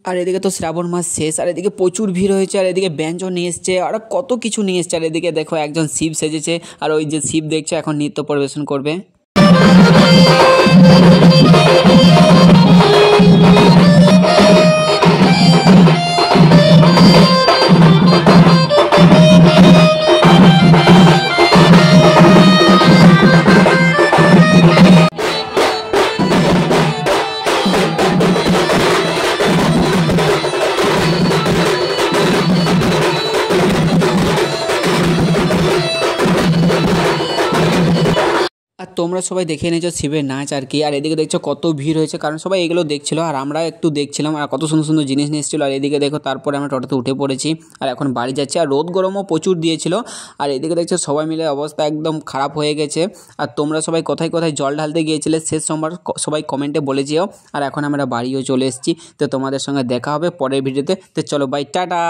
আর এদিকে তো শ্রাবণ মাস শেষ, আর এদিকে প্রচুর ভিড় হয়েছে, আর এদিকে ব্যঞ্জন নিয়ে এসছে, আর কত কিছু নিয়ে এসছে। আর এদিকে দেখো একজন শিব সেজেছে, আর ওই যে শিব দেখছো এখন নৃত্য পরিবেশন করবে। আর তোমরা সবাই দেখে নিয়েছো শিবের নাচ আর কি। আর এদিকে দেখছো কত ভিড় হয়েছে, কারণ সবাই এগুলো দেখছিল আর আমরা একটু দেখছিলাম। আর কত সুন্দর সুন্দর জিনিস নিয়ে এসেছিলো। আর এদিকে দেখো তারপরে আমরা টোটোতে উঠে পড়েছি, আর এখন বাড়ি যাচ্ছি। আর রোদ গরমও প্রচুর দিয়েছিল। আর এদিকে দেখছো সবাই মিলে অবস্থা একদম খারাপ হয়ে গেছে। আর তোমরা সবাই কোথায় কোথায় জল ঢালতে গিয়েছিলে শেষ সোমবার সবাই কমেন্টে বলে যেও। আর এখন আমরা বাড়িও চলে এসেছি, তো তোমাদের সঙ্গে দেখা হবে পরের ভিডিওতে। তো চলো বাই, টাটা।